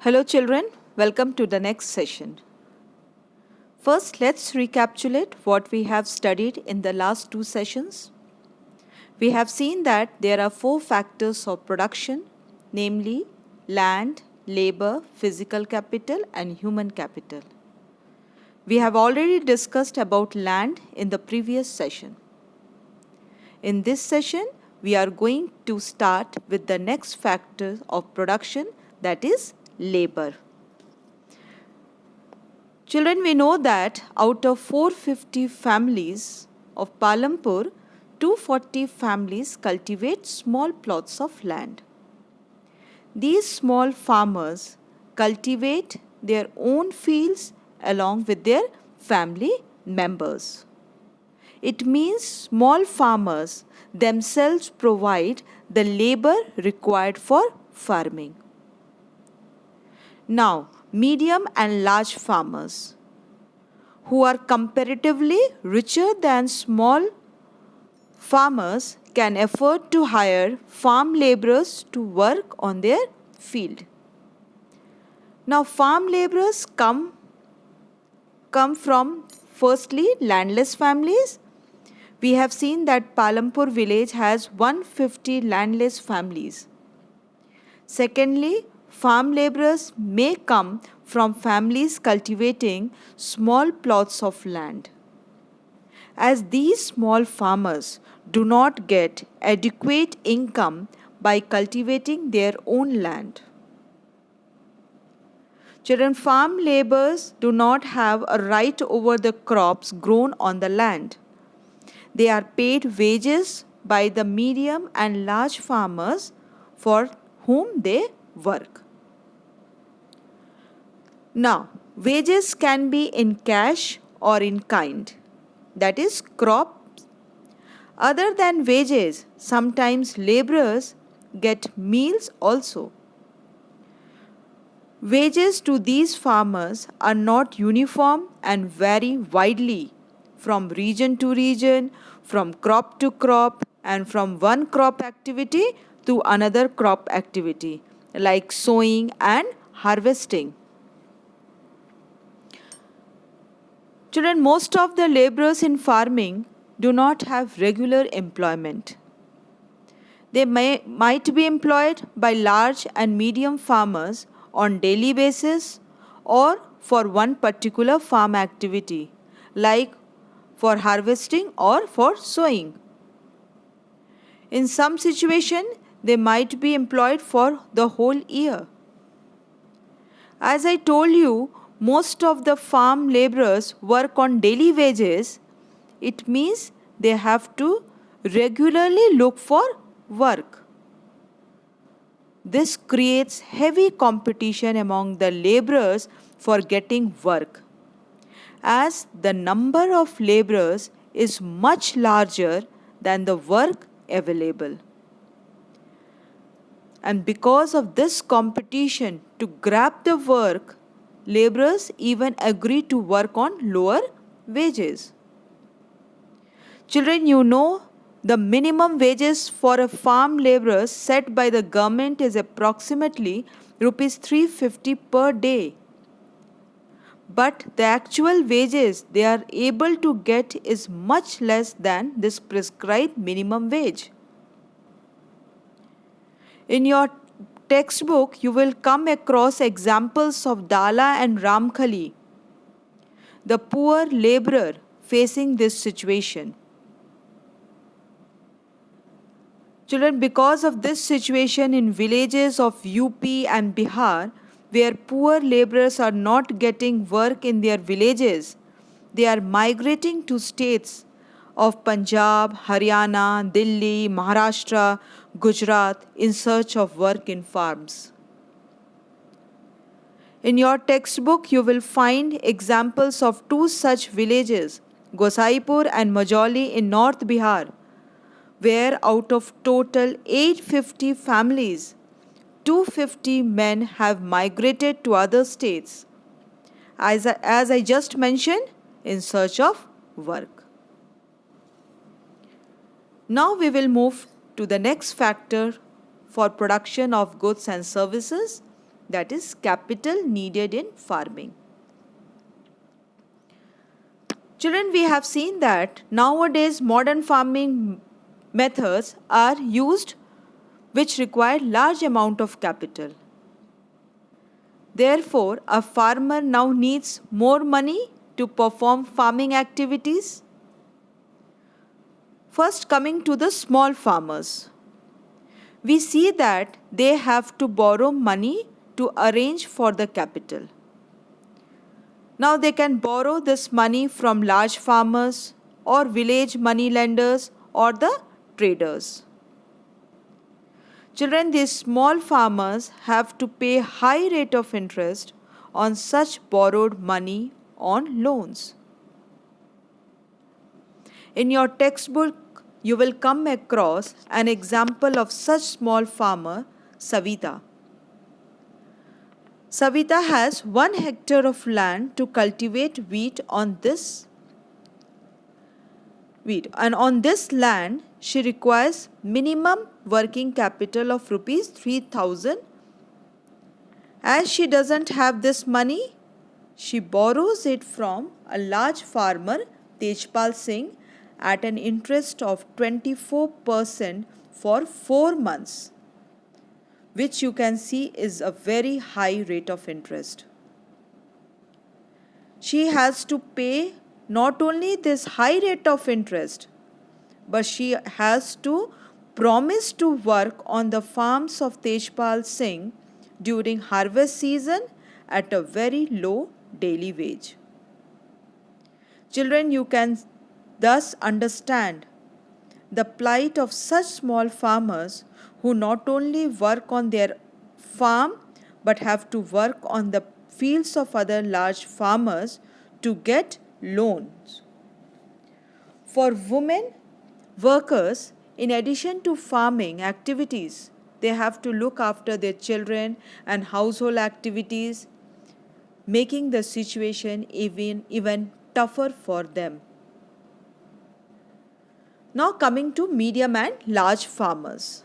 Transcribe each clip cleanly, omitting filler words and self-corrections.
Hello children, welcome to the next session. First, let's recapitulate what we have studied in the last two sessions. We have seen that there are four factors of production, namely land, labor, physical capital and human capital. We have already discussed about land in the previous session. In this session, we are going to start with the next factor of production, that is labor. Children, we know that out of 450 families of Palampur, 240 families cultivate small plots of land. These small farmers cultivate their own fields along with their family members. It means small farmers themselves provide the labor required for farming. Now, medium and large farmers who are comparatively richer than small farmers can afford to hire farm laborers to work on their field. Now, farm laborers come from firstly landless families. We have seen that Palampur village has 150 landless families. Secondly, farm laborers may come from families cultivating small plots of land. As these small farmers do not get adequate income by cultivating their own land. Children, farm laborers do not have a right over the crops grown on the land. They are paid wages by the medium and large farmers for whom they work. Now, wages can be in cash or in kind, that is crops. Other than wages, sometimes laborers get meals also. Wages to these farmers are not uniform and vary widely from region to region, from crop to crop, and from one crop activity to another crop activity, like sowing and harvesting. Children, most of the laborers in farming do not have regular employment. They might be employed by large and medium farmers on daily basis or for one particular farm activity, like for harvesting or for sowing. In some situation, they might be employed for the whole year. As I told you, most of the farm laborers work on daily wages. It means they have to regularly look for work. This creates heavy competition among the laborers for getting work, as the number of laborers is much larger than the work available. And because of this competition to grab the work, laborers even agree to work on lower wages. Children, you know the minimum wages for a farm laborer set by the government is approximately rupees 350 per day. But the actual wages they are able to get is much less than this prescribed minimum wage. In your textbook, you will come across examples of Dala and Ramkhali, the poor laborer facing this situation. Children, because of this situation in villages of UP and Bihar, where poor laborers are not getting work in their villages, they are migrating to states of Punjab, Haryana, Delhi, Maharashtra, Gujarat in search of work in farms. In your textbook, you will find examples of two such villages, Gosaipur and Majoli in North Bihar, where out of total 850 families, 250 men have migrated to other states, as I just mentioned, in search of work. Now we will move to the next factor for production of goods and services, that is capital needed in farming. Children, we have seen that nowadays modern farming methods are used which require large amount of capital. Therefore, a farmer now needs more money to perform farming activities. First, coming to the small farmers, we see that they have to borrow money to arrange for the capital. Now they can borrow this money from large farmers or village money lenders or the traders. Children, these small farmers have to pay high rate of interest on such borrowed money on loans. In your textbook, you will come across an example of such small farmer, Savita. Savita has 1 hectare of land to cultivate wheat on this and on this land she requires minimum working capital of rupees 3,000. As she doesn't have this money, she borrows it from a large farmer, Tejpal Singh, at an interest of 24% for 4 months, which you can see is a very high rate of interest. She has to pay not only this high rate of interest, but she has to promise to work on the farms of Tejpal Singh during harvest season at a very low daily wage. Children, you can thus understand the plight of such small farmers who not only work on their farm but have to work on the fields of other large farmers to get loans. For women workers, in addition to farming activities, they have to look after their children and household activities, making the situation even tougher for them. Now coming to medium and large farmers.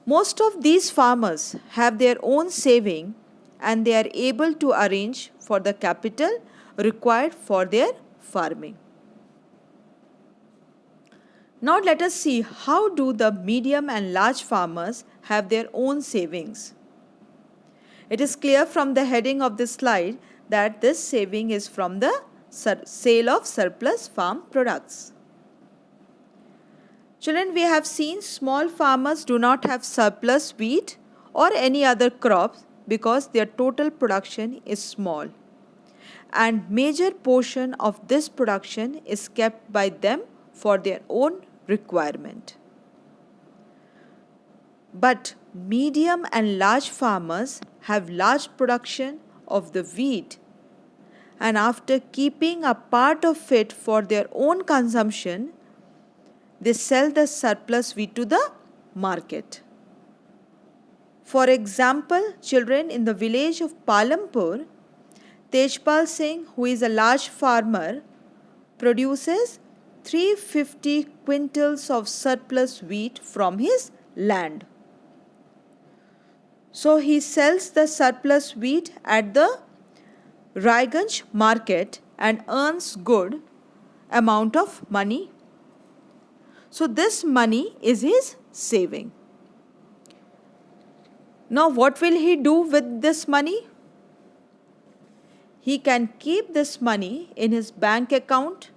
Most of these farmers have their own saving and they are able to arrange for the capital required for their farming. Now let us see how do the medium and large farmers have their own savings. It is clear from the heading of this slide that this saving is from the sale of surplus farm products. Children, we have seen small farmers do not have surplus wheat or any other crops because their total production is small and major portion of this production is kept by them for their own requirement. But medium and large farmers have large production of the wheat and after keeping a part of it for their own consumption, they sell the surplus wheat to the market. For example, children, in the village of Palampur, Tejpal Singh, who is a large farmer, produces 350 quintals of surplus wheat from his land. So he sells the surplus wheat at the Raiganj market and earns good amount of money. So this money is his saving. Now what will he do with this money? He can keep this money in his bank account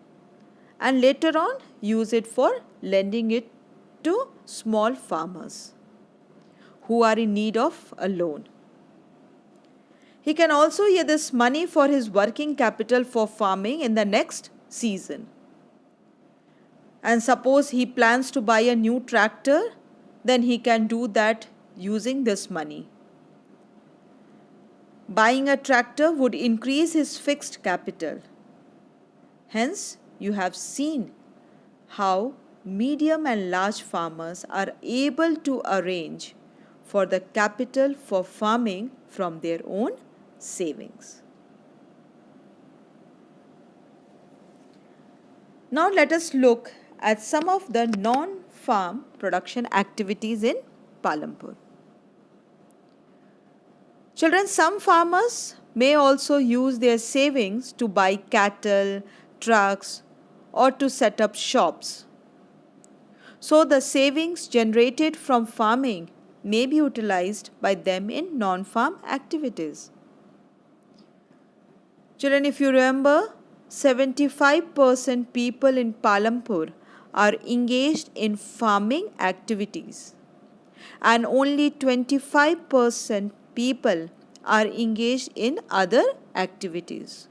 and later on use it for lending it to small farmers who are in need of a loan. He can also use this money for his working capital for farming in the next season. And suppose he plans to buy a new tractor, then he can do that using this money. Buying a tractor would increase his fixed capital. Hence, you have seen how medium and large farmers are able to arrange for the capital for farming from their own savings. Now let us look at some of the non-farm production activities in Palampur. Children, some farmers may also use their savings to buy cattle, trucks, or to set up shops. So the savings generated from farming may be utilized by them in non-farm activities. Children, if you remember, 75% people in Palampur are engaged in farming activities and only 25% people are engaged in other activities.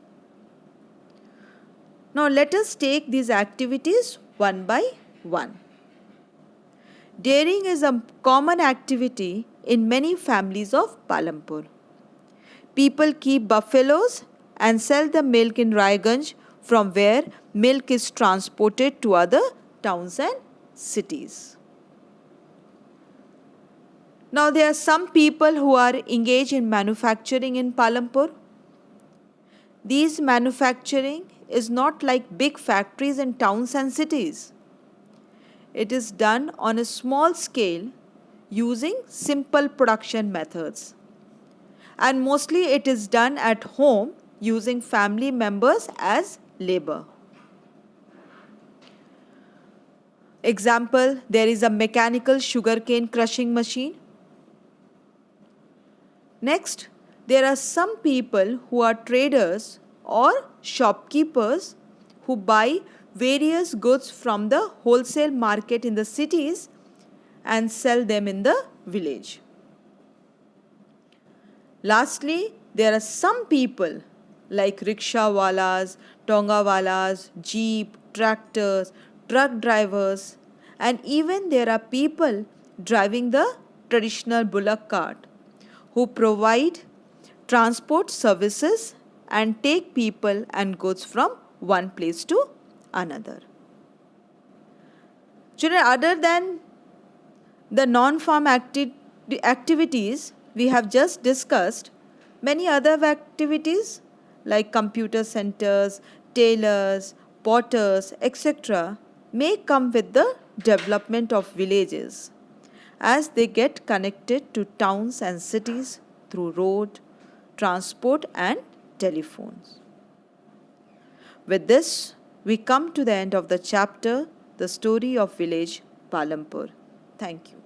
Now let us take these activities one by one. Dairying is a common activity in many families of Palampur. People keep buffaloes and sell the milk in Raiganj, from where milk is transported to other towns and cities. Now there are some people who are engaged in manufacturing in Palampur. These manufacturing is not like big factories in towns and cities. It is done on a small scale using simple production methods. And mostly it is done at home using family members as labor. Example, there is a mechanical sugarcane crushing machine. Next, there are some people who are traders or shopkeepers who buy various goods from the wholesale market in the cities and sell them in the village. Lastly, there are some people like rickshawalas, tongawalas, jeep, tractors, truck drivers, and even there are people driving the traditional bullock cart who provide transport services and take people and goods from one place to another. Children, other than the non-farm activities we have just discussed, many other activities like computer centers, tailors, potters, etc. may come with the development of villages as they get connected to towns and cities through road, transport and telephones. With this, we come to the end of the chapter, The Story of Village Palampur. Thank you.